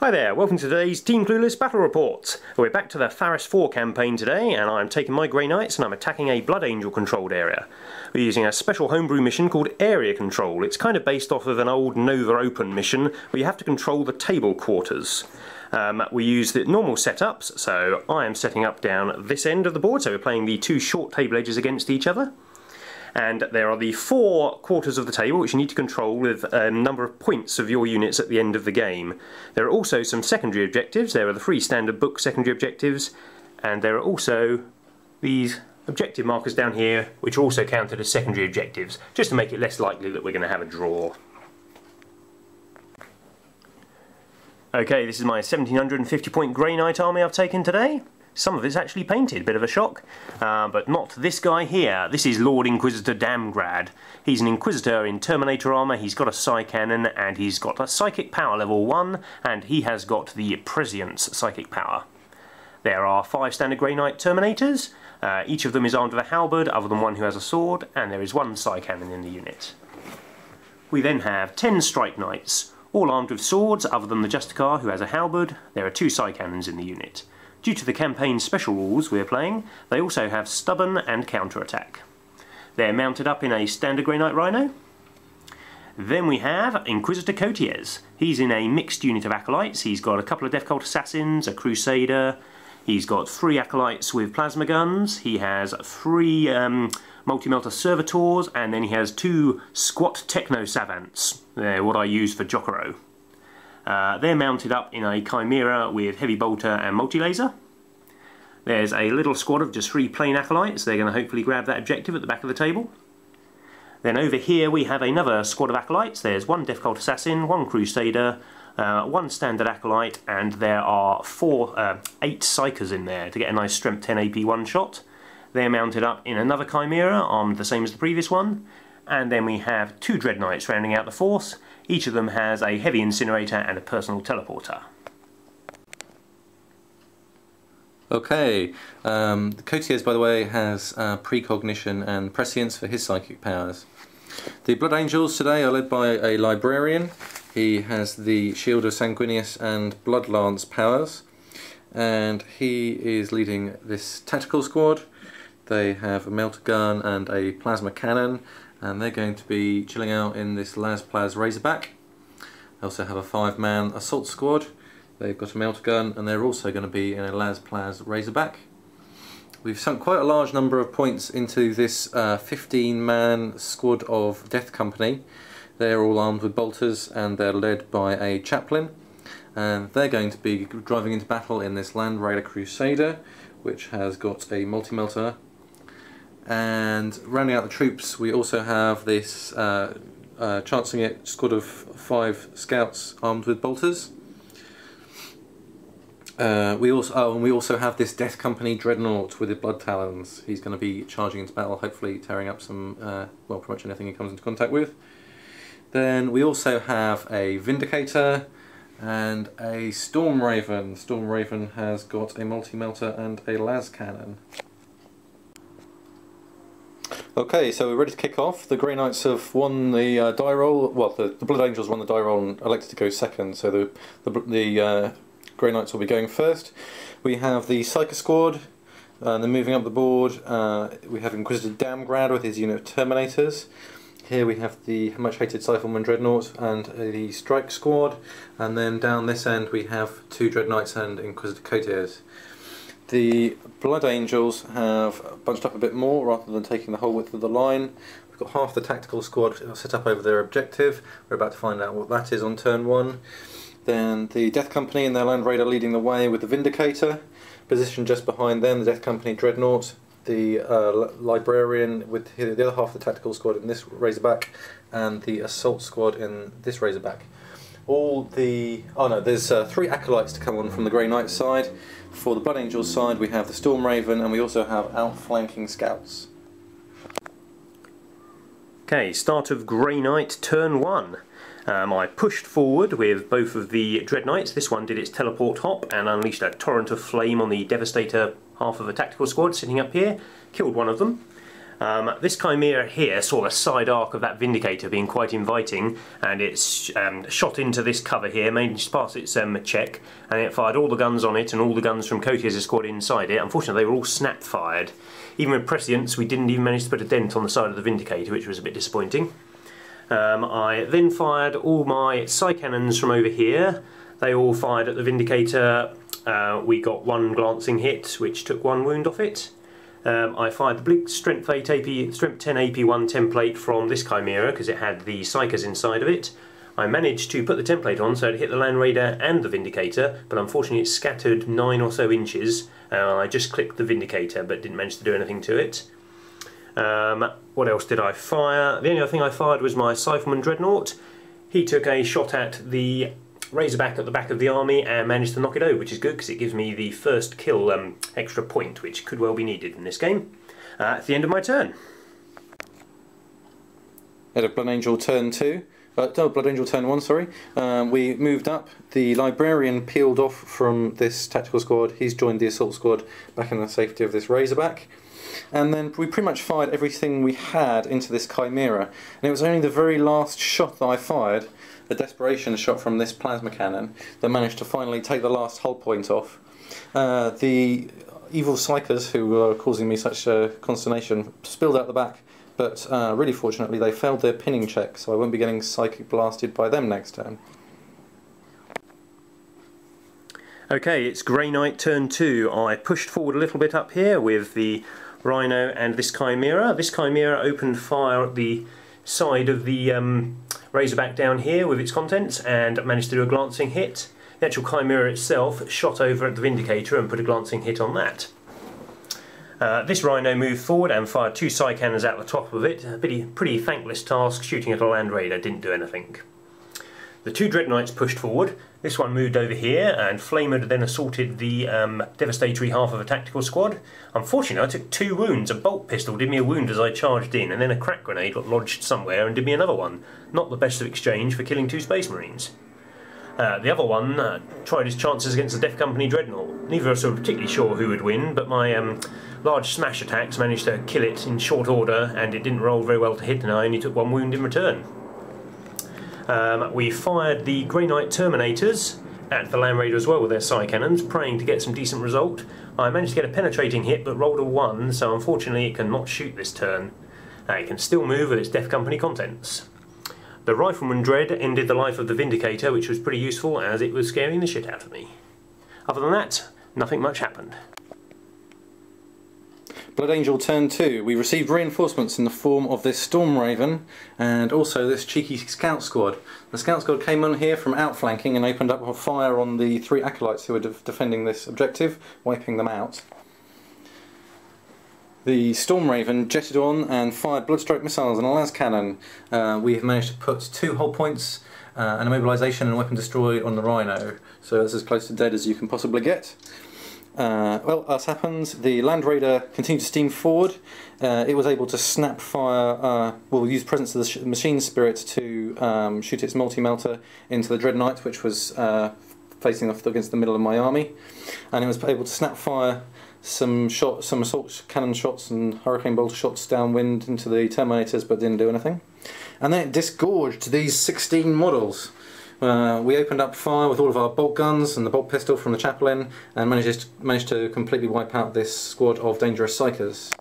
Hi there, welcome to today's Team Clueless Battle Report. We're back to the Faaris IV campaign today, and I'm taking my Grey Knights and I'm attacking a Blood Angel controlled area. We're using a special homebrew mission called Area Control. It's kind of based off of an old Nova Open mission where you have to control the table quarters. We use the normal setups, so I am setting up down this end of the board, so we're playing the two short table edges against each other. And there are the four quarters of the table which you need to control with a number of points of your units at the end of the game. There are also some secondary objectives. There are the three standard book secondary objectives, and there are also these objective markers down here which are also counted as secondary objectives, just to make it less likely that we're going to have a draw. Okay, this is my 1750 point Grey Knight army I've taken today. Some of it's actually painted, bit of a shock, but not this guy here. This is Lord Inquisitor Damgrad. He's an Inquisitor in Terminator armour, he's got a Psy Cannon, and he's got a Psychic Power level 1, and he has got the Prescience Psychic Power. There are 5 standard Grey Knight Terminators, each of them is armed with a halberd, other than one who has a sword, and there is 1 Psy Cannon in the unit. We then have 10 Strike Knights, all armed with swords, other than the Justicar who has a halberd. There are 2 Psy Cannons in the unit. Due to the campaign special rules we're playing, they also have Stubborn and Counter-Attack. They're mounted up in a standard Grey Knight Rhino. Then we have Inquisitor Cotiers. He's in a mixed unit of Acolytes. He's got a couple of Death Cult Assassins, a Crusader, he's got 3 Acolytes with Plasma Guns, he has 3 Multi-Melter Servitors, and then he has 2 Squat Techno Savants. They're what I use for Jokero. They're mounted up in a Chimera with Heavy Bolter and Multi-Laser. There's a little squad of just 3 plain Acolytes. They're going to hopefully grab that objective at the back of the table. Then over here we have another squad of Acolytes. There's 1 Death Cult Assassin, 1 Crusader, 1 Standard Acolyte, and there are 8 Psychers in there to get a nice Strength 10 AP one-shot. They're mounted up in another Chimera, armed the same as the previous one. And then we have 2 Dread Knights rounding out the force. Each of them has a Heavy Incinerator and a Personal Teleporter. Okay, Cotiers, by the way, has precognition and prescience for his psychic powers. The Blood Angels today are led by a Librarian. He has the Shield of Sanguinius and Blood Lance powers, and he is leading this tactical squad. They have a melter gun and a plasma cannon, and they're going to be chilling out in this Las-Plas Razorback. They also have a 5-man assault squad. They've got a melter gun, and they're also going to be in a Las-Plas Razorback. We've sunk quite a large number of points into this 15-man squad of Death Company. They're all armed with bolters, and they're led by a chaplain. And they're going to be driving into battle in this Land Raider Crusader, which has got a multi-melter. And rounding out the troops, we also have this Chancing It squad of 5 scouts armed with bolters. We also have this Death Company Dreadnought with the Blood Talons. He's going to be charging into battle, hopefully tearing up some, well, pretty much anything he comes into contact with. Then we also have a Vindicator and a Storm Raven. Storm Raven has got a multi-melter and a las cannon. Okay, so we're ready to kick off. The Grey Knights have won the die roll. Well, the Blood Angels won the die roll and elected to go second, so the Grey Knights will be going first. We have the Psyker squad, and then moving up the board, we have Inquisitor Damgrad with his unit of Terminators. Here we have the much hated Cypherman Dreadnought and the Strike squad, and then down this end we have 2 Dread Knights and Inquisitor Cotiers. The Blood Angels have bunched up a bit more rather than taking the whole width of the line. We've got half the tactical squad set up over their objective. We're about to find out what that is on turn 1. Then the Death Company and their Land Raider leading the way with the Vindicator. Positioned just behind them, the Death Company Dreadnought, the Librarian with the other half of the tactical squad in this Razorback, and the Assault squad in this Razorback. There's 3 Acolytes to come on from the Grey Knight side. For the Blood Angels side we have the Storm Raven, and we also have outflanking scouts. Okay, start of Grey Knight turn 1. I pushed forward with both of the Dread Knights. This one did its teleport hop and unleashed a torrent of flame on the Devastator half of a tactical squad sitting up here. Killed one of them. This Chimera here saw the side arc of that Vindicator being quite inviting, and it's shot into this cover here, managed to pass its check, and it fired all the guns on it and all the guns from Cotier's squad inside it. Unfortunately, they were all snap fired. Even with prescience, we didn't even manage to put a dent on the side of the Vindicator, which was a bit disappointing. I then fired all my Psy cannons from over here. They all fired at the Vindicator. We got one glancing hit, which took one wound off it. I fired the big Strength 10 AP1 template from this Chimera because it had the Psychers inside of it. I managed to put the template on so it hit the Land Raider and the Vindicator, but unfortunately it scattered 9 or so inches. I just clicked the Vindicator but didn't manage to do anything to it. What else did I fire? The only other thing I fired was my Cypherman Dreadnought. He took a shot at the Razorback at the back of the army and managed to knock it over, which is good because it gives me the first kill extra point, which could well be needed in this game. At the end of my turn. At a Blood Angel turn 2. No, Blood Angel turn 1, sorry. We moved up. The Librarian peeled off from this tactical squad. He's joined the assault squad back in the safety of this Razorback. And then we pretty much fired everything we had into this Chimera. And it was only the very last shot that I fired, a desperation shot from this plasma cannon, that managed to finally take the last hull point off. The evil psychers who were causing me such consternation spilled out the back, but really fortunately they failed their pinning check, so I won't be getting psychic blasted by them next turn. Okay, it's Grey Knight turn 2. I pushed forward a little bit up here with the Rhino and this Chimera. This Chimera opened fire at the side of the Razorback down here with its contents and managed to do a glancing hit. The actual Chimera itself shot over at the Vindicator and put a glancing hit on that. This Rhino moved forward and fired 2 Psy cannons out the top of it. A pretty thankless task shooting at a Land Raider, didn't do anything. The 2 Dreadnoughts pushed forward. This one moved over here and Flamer then assaulted the devastatory half of a tactical squad. Unfortunately I took 2 wounds. A bolt pistol did me a wound as I charged in, and then a crack grenade got lodged somewhere and did me another one. Not the best of exchange for killing 2 Space Marines. The other one tried his chances against the Death Company Dreadnought. Neither of us were particularly sure who would win, but my large smash attacks managed to kill it in short order, and it didn't roll very well to hit, and I only took 1 wound in return. We fired the Grey Knight Terminators at the Land Raider as well with their Psy cannons, praying to get some decent result. I managed to get a penetrating hit but rolled a 1, so unfortunately it cannot shoot this turn. It can still move with its Death Company contents. The Rifleman Dread ended the life of the Vindicator, which was pretty useful as it was scaring the shit out of me. Other than that, nothing much happened. Blood Angel turn 2. We received reinforcements in the form of this Storm Raven and also this cheeky Scout Squad. The Scout Squad came on here from outflanking and opened up a fire on the 3 Acolytes who were defending this objective, wiping them out. The Storm Raven jetted on and fired Bloodstroke missiles and a las cannon. We have managed to put 2 hull points, an immobilisation and a weapon destroy on the Rhino, so that's as close to dead as you can possibly get. Well, as happens, the Land Raider continued to steam forward. It was able to snap fire, use presence of the Machine Spirit to shoot its multi-melter into the Dreadnought, which was facing off against the middle of my army, and it was able to snap fire some assault cannon shots and hurricane bolter shots downwind into the Terminators, but didn't do anything. And then it disgorged these 16 models. We opened up fire with all of our bolt guns and the bolt pistol from the Chaplain and managed to completely wipe out this squad of dangerous psychers.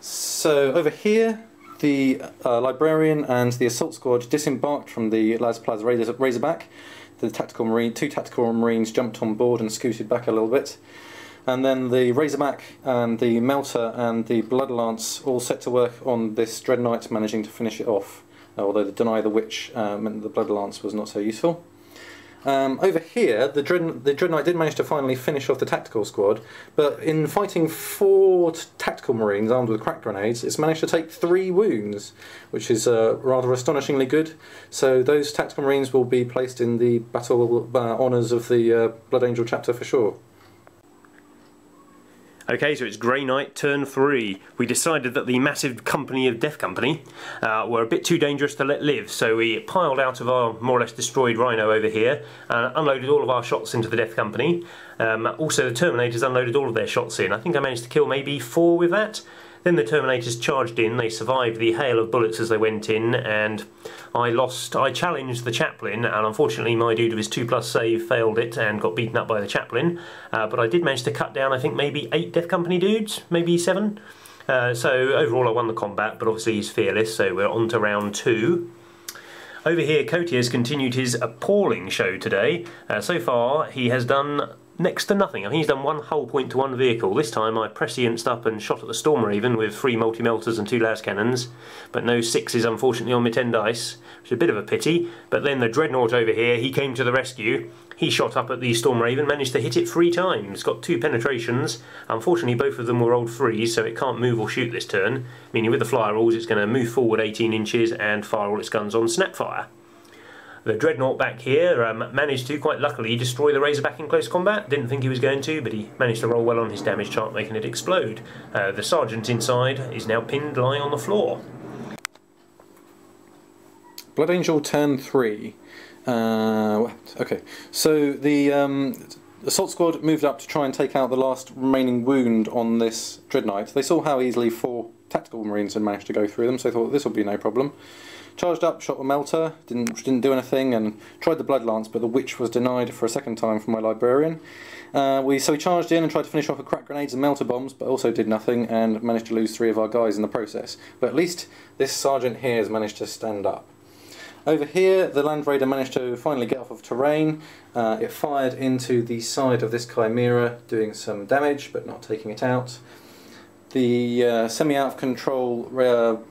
So over here the Librarian and the assault squad disembarked from the Las Plaz Razorback. The two tactical marines jumped on board and scooted back a little bit. And then the Razorback and the Melter and the Bloodlance all set to work on this Dreadnought, managing to finish it off. Although the Deny the Witch meant the Bloodlance was not so useful. Over here, the Dreadnought did manage to finally finish off the tactical squad, but in fighting 4 tactical marines armed with crack grenades, it's managed to take 3 wounds, which is rather astonishingly good. So those tactical marines will be placed in the battle honours of the Blood Angel chapter for sure. Okay, so it's Grey Knight turn 3. We decided that the massive company of Death Company were a bit too dangerous to let live, so we piled out of our more or less destroyed Rhino over here and unloaded all of our shots into the Death Company. Also the Terminators unloaded all of their shots in. I think I managed to kill maybe 4 with that. Then the Terminators charged in, they survived the hail of bullets as they went in, and I challenged the Chaplain, and unfortunately my dude with his 2+ save failed it and got beaten up by the Chaplain, but I did manage to cut down I think maybe 8 Death Company dudes, maybe 7. So overall I won the combat, but obviously he's fearless, so we're on to round 2. Over here, Coty has continued his appalling show today. So far he has done next to nothing. I think he's done 1 hull point to 1 vehicle. This time I prescienced up and shot at the Storm Raven with 3 multi-melters and 2 las cannons, but no 6s unfortunately on my 10 dice, which is a bit of a pity. But then the Dreadnought over here, he came to the rescue. He shot up at the Storm Raven, managed to hit it 3 times, got 2 penetrations. Unfortunately both of them were old 3s, so it can't move or shoot this turn, meaning with the flyer rules it's going to move forward 18 inches and fire all its guns on snapfire. The Dreadnought back here managed to, quite luckily, destroy the Razorback in close combat. Didn't think he was going to, but he managed to roll well on his damage chart, making it explode. The Sergeant inside is now pinned, lying on the floor. Blood Angel turn 3. Okay, so the Assault Squad moved up to try and take out the last remaining wound on this Dreadnought. They saw how easily 4 tactical marines had managed to go through them, so they thought this would be no problem. Charged up, shot the melter, didn't do anything, and tried the blood lance, but the witch was denied for a second time from my librarian. So we charged in and tried to finish off with crack grenades and melter bombs, but also did nothing and managed to lose 3 of our guys in the process. But at least this sergeant here has managed to stand up. Over here, the Land Raider managed to finally get off of terrain. It fired into the side of this Chimera, doing some damage, but not taking it out. The semi-out of control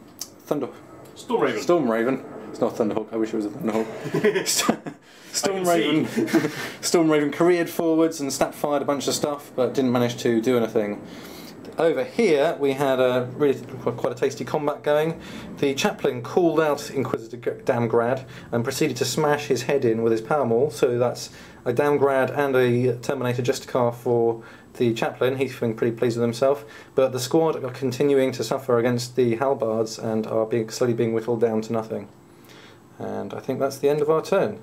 Storm Raven. It's not Thunderhawk. I wish it was a Thunderhawk. Storm Raven careered forwards and snap fired a bunch of stuff, but didn't manage to do anything. Over here we had really quite a tasty combat going. The Chaplain called out Inquisitor Damgrad and proceeded to smash his head in with his power maul. So that's a Damgrad and a Terminator Justicar for the Chaplain. He's feeling pretty pleased with himself. But the squad are continuing to suffer against the Halbards and are slowly being whittled down to nothing. And I think that's the end of our turn.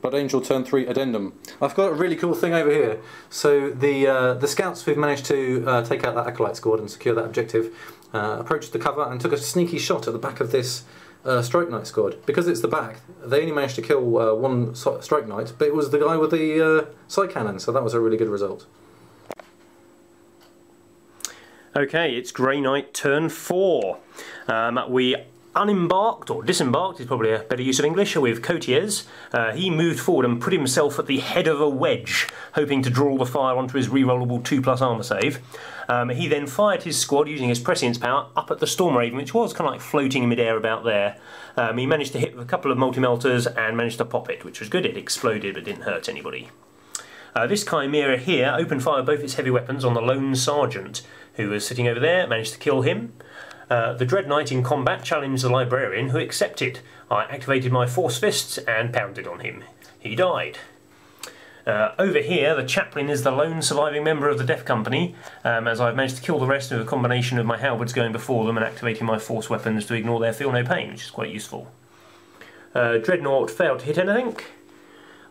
Blood Angel turn 3 addendum. I've got a really cool thing over here. So the scouts who've managed to take out that Acolyte squad and secure that objective approached the cover and took a sneaky shot at the back of this Strike Knight squad. Because it's the back, they only managed to kill 1 Strike Knight, but it was the guy with the sight cannon, so that was a really good result. Okay, it's Grey Knight turn 4. We unembarked, or disembarked is probably a better use of English, with Cotiers. He moved forward and put himself at the head of a wedge, hoping to draw the fire onto his rerollable 2+ armour save. He then fired his squad using his prescience power up at the Storm Raven, which was kind of like floating in midair about there. He managed to hit with a couple of multi-melters and managed to pop it, which was good. It exploded but didn't hurt anybody. This Chimera here opened fire both its heavy weapons on the lone sergeant, who was sitting over there, managed to kill him. The Dread Knight in combat challenged the Librarian, who accepted. I activated my Force Fists and pounded on him. He died. Over here, the Chaplain is the lone surviving member of the Death Company, as I've managed to kill the rest with a combination of my halberds going before them and activating my force weapons to ignore their feel no pain, which is quite useful. Dreadnought failed to hit anything.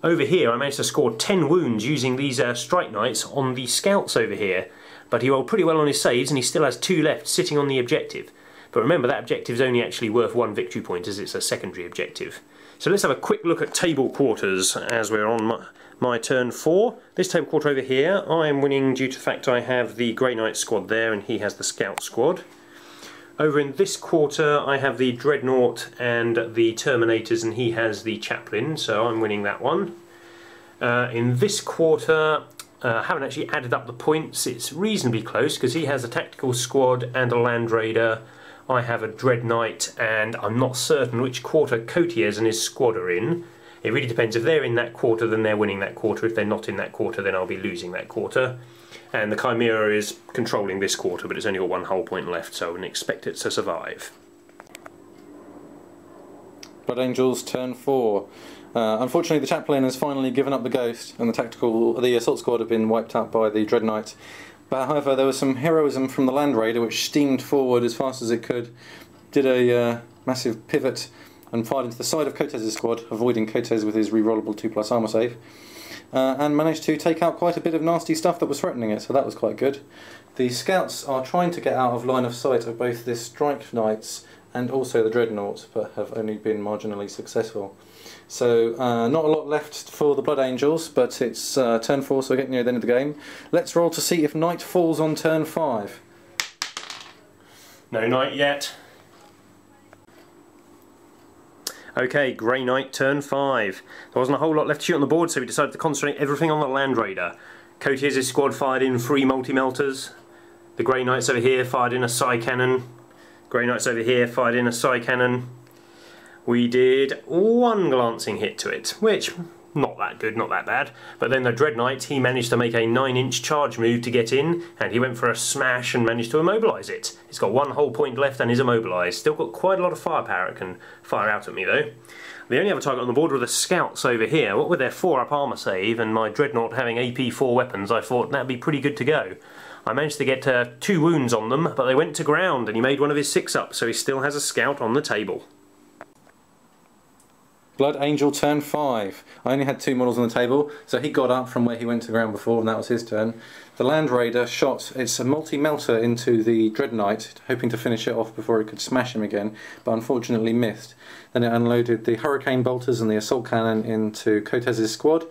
Over here, I managed to score 10 wounds using these Strike Knights on the scouts over here. But he rolled pretty well on his saves and he still has 2 left sitting on the objective. But remember, that objective is only actually worth 1 victory point as it's a secondary objective. So let's have a quick look at table quarters as we're on my turn 4. This table quarter over here, I'm winning due to the fact I have the Grey Knight squad there and he has the Scout squad. Over in this quarter I have the Dreadnought and the Terminators and he has the Chaplain, so I'm winning that one. In this quarter, I haven't actually added up the points. It's reasonably close because he has a tactical squad and a Land Raider. I have a Dread Knight and I'm not certain which quarter Cotiers and his squad are in. It really depends. If they're in that quarter then they're winning that quarter. If they're not in that quarter then I'll be losing that quarter. And the Chimera is controlling this quarter, but it's only got 1 hull point left, so I wouldn't expect it to survive. Blood Angels turn 4. Unfortunately, the Chaplain has finally given up the ghost, and the assault squad have been wiped out by the Dread Knight. But however, there was some heroism from the Land Raider, which steamed forward as fast as it could, did a massive pivot, and fired into the side of Cotes' squad, avoiding Cotes with his rerollable 2+ armour save. and managed to take out quite a bit of nasty stuff that was threatening it, so that was quite good. The scouts are trying to get out of line of sight of both the Strike Knights and also the Dreadnoughts, but have only been marginally successful. So not a lot left for the Blood Angels, but it's turn 4, so we're getting near the end of the game. Let's roll to see if Knight falls on turn 5. No Knight yet. Okay, Grey Knight, turn 5. There wasn't a whole lot left to shoot on the board, so we decided to concentrate everything on the Land Raider. Courtiers' squad fired in 3 multi-melters. The Grey Knights over here fired in a Psy Cannon. Grey Knights over here fired in a Psy Cannon. We did 1 glancing hit to it, which, not that good, not that bad. But then the Dread Knight, he managed to make a 9-inch charge move to get in, and he went for a smash and managed to immobilise it. It's got 1 whole point left and is immobilised. Still got quite a lot of firepower it can fire out at me though. The only other target on the board were the Scouts over here. What with their 4-up armour save and my Dreadnought having AP4 weapons, I thought that'd be pretty good to go. I managed to get 2 wounds on them, but they went to ground and he made one of his 6-ups, so he still has a Scout on the table. Blood Angel, turn 5. I only had 2 models on the table, so he got up from where he went to ground before, and that was his turn. The Land Raider shot its multi-melter into the Dread Knight, hoping to finish it off before it could smash him again, but unfortunately missed. Then it unloaded the Hurricane Bolters and the Assault Cannon into Cortez's squad.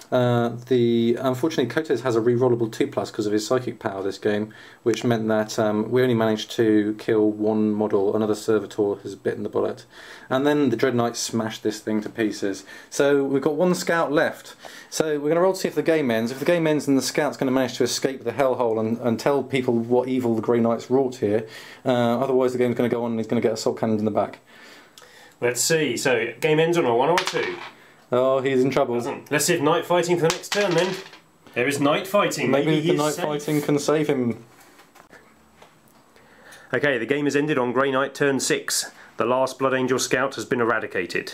Unfortunately, Cortez has a rerollable 2+ because of his psychic power this game, which meant that we only managed to kill 1 model. Another Servitor has bitten the bullet, and then the Dread Knight smashed this thing to pieces. So we've got 1 Scout left. So we're going to roll to see if the game ends. If the game ends, then the Scout's going to manage to escape the hellhole and tell people what evil the Grey Knights wrought here. Otherwise, the game's going to go on and he's going to get Assault Cannons in the back. Let's see. So game ends on a 1 or a 2. Oh, he's in trouble. Let's see if night fighting for the next turn then. There is night fighting. Maybe the night fighting can save him. Okay, the game has ended on Grey Knight turn 6. The last Blood Angel Scout has been eradicated.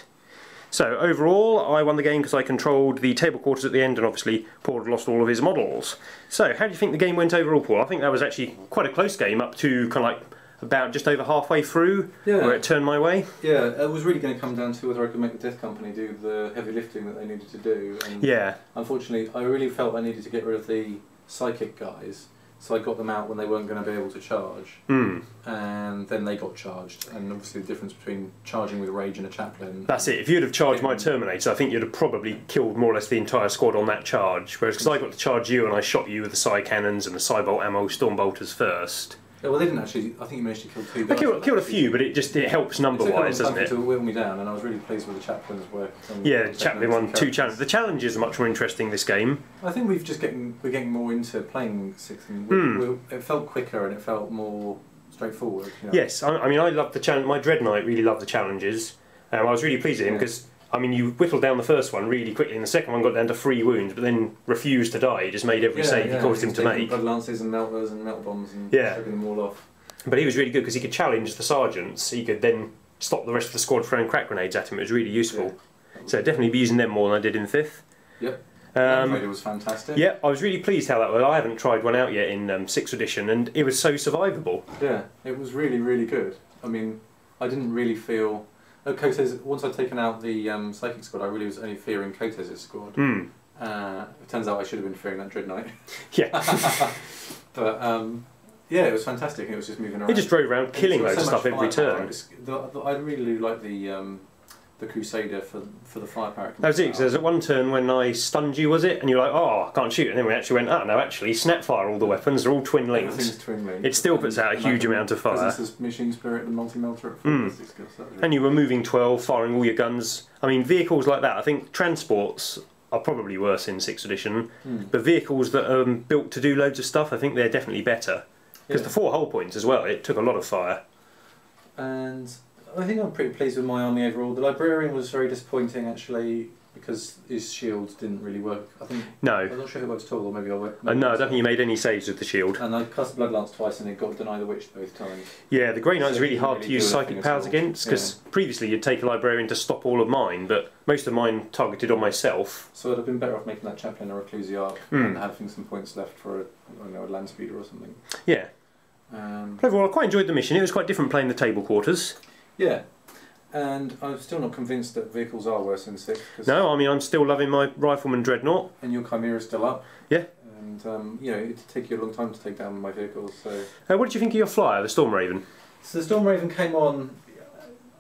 So overall, I won the game because I controlled the table quarters at the end, and obviously Paul had lost all of his models. So how do you think the game went overall, Paul? I think that was actually quite a close game up to kind of like about just over halfway through, where it turned my way. Yeah, it was really going to come down to whether I could make the Death Company do the heavy lifting that they needed to do. And yeah. Unfortunately, I really felt I needed to get rid of the psychic guys, so I got them out when they weren't going to be able to charge. And then they got charged, and obviously the difference between charging with Rage and a Chaplain... That's it. If you'd have charged my Terminator, I think you'd have probably killed more or less the entire squad on that charge. Whereas because I got to charge you and I shot you with the Psy Cannons and the Psybolt ammo Storm Bolters first. Yeah, well, they didn't actually. I think you managed to kill 2. I killed a few, but it helps number-wise, doesn't it? To whittle me down, and I was really pleased with the Chaplain's work. Yeah, the Chaplain won 2 challenges. The challenges are much more interesting this game. I think we're getting more into playing 6, and it felt quicker and it felt more straightforward. You know? Yes, I mean I love the challenge. My Dread Knight really loved the challenges. I was really pleased with him because. I mean, you whittled down the first one really quickly, and the second one got down to 3 wounds, but then refused to die. He just made every save he caused him to make. Blood lances and melters and melt bombs and stripping them all off. But he was really good because he could challenge the sergeants. He could then stop the rest of the squad throwing crack grenades at him. It was really useful. So definitely be using them more than I did in 5th. Yep. It was fantastic. Yeah, I was really pleased how that was. I haven't tried one out yet in 6th edition, and it was so survivable. Yeah, it was really, really good. I mean, I didn't really feel... Cortez, once I'd taken out the Psychic squad, I really was only fearing Cortez's squad. It turns out I should have been fearing that Dread Knight. Yeah. But yeah, it was fantastic. It was just moving around. He just drove around killing loads of stuff every turn. I really like the Crusader for the firepower. That was it, because there was one turn when I stunned you, was it? And you were like, oh, I can't shoot. And then we actually went, oh, no, actually, Snapfire all the weapons, they're all twin linked. Everything's twin linked. It still puts out a huge amount of fire. Because it's Machine Spirit and Multi-Melter at 4 skills. And you were moving 12, firing all your guns. I mean, vehicles like that, I think transports are probably worse in 6th edition, but vehicles that are built to do loads of stuff, I think they're definitely better. Because the 4 hull points as well, it took a lot of fire. And I think I'm pretty pleased with my army overall. The Librarian was very disappointing actually because his shield didn't really work. I think no. I'm not sure if it works at all, or maybe I'll work. No, I don't think you made any saves with the shield. And I cast the Blood Lance twice and it got Deny the Witch both times. Yeah, the Grey Knight's really hard to use psychic powers against because previously you'd take a Librarian to stop all of mine, but most of mine targeted on myself. So it'd have been better off making that Chaplain or Ecclesiarch and having some points left for a land speeder or something. Yeah. But overall, I quite enjoyed the mission. It was quite different playing the table quarters. Yeah. And I'm still not convinced that vehicles are worse than 6. No, I mean, I'm still loving my Rifleman Dreadnought. And your Chimera's still up. Yeah. And, you know, it'd take you a long time to take down my vehicles, so... What did you think of your flyer, the Storm Raven? So the Storm Raven came on...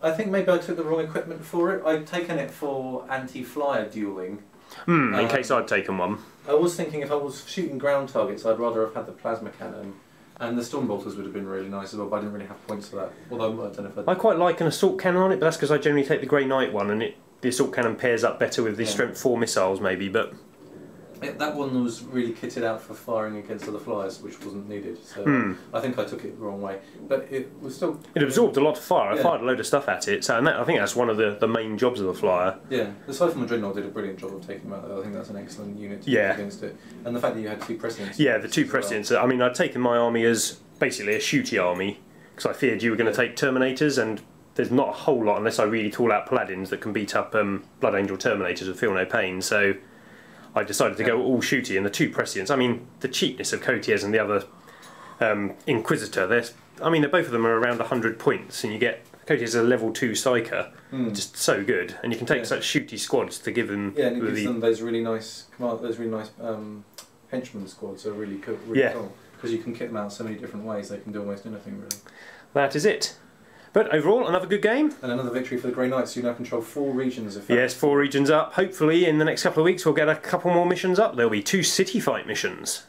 I think maybe I took the wrong equipment for it. I'd taken it for anti-flyer duelling. In case I'd taken one. I was thinking if I was shooting ground targets, I'd rather have had the plasma cannon. And the Storm Bolters would have been really nice as well, but I didn't really have points for that. Although I don't know if I quite like an assault cannon on it, but that's because I generally take the Grey Knight one, and the assault cannon pairs up better with the strength 4 missiles maybe, but... that one was really kitted out for firing against other flyers, which wasn't needed, so I think I took it the wrong way. But it was still... It absorbed a lot of fire. I fired a load of stuff at it, so and I think that's one of the main jobs of the flyer. Yeah, the Cypherman Dreadnought did a brilliant job of taking them out there. I think that's an excellent unit to use against it. And the fact that you had 2 Prescients. Yeah, the 2 Prescients. Well. I mean, I'd taken my army as basically a shooty army, because I feared you were going to take Terminators, and there's not a whole lot, unless I really call out Paladins, that can beat up Blood Angel Terminators with Feel No Pain, so... I decided to go all shooty, and the 2 Prescients. I mean, the cheapness of Cotiers and the other Inquisitor. They're both of them are around 100 points, and you get Cotiers a level 2 Psyker, just so good. And you can take such shooty squads to give them. Yeah, and it gives them those really nice henchman squads. Are really cool. Because you can kit them out so many different ways. They can do almost anything really. That is it. But overall, another good game. And another victory for the Grey Knights, who now control 4 regions. Yes, 4 regions up. Hopefully, in the next couple of weeks, we'll get a couple more missions up. There'll be 2 city fight missions.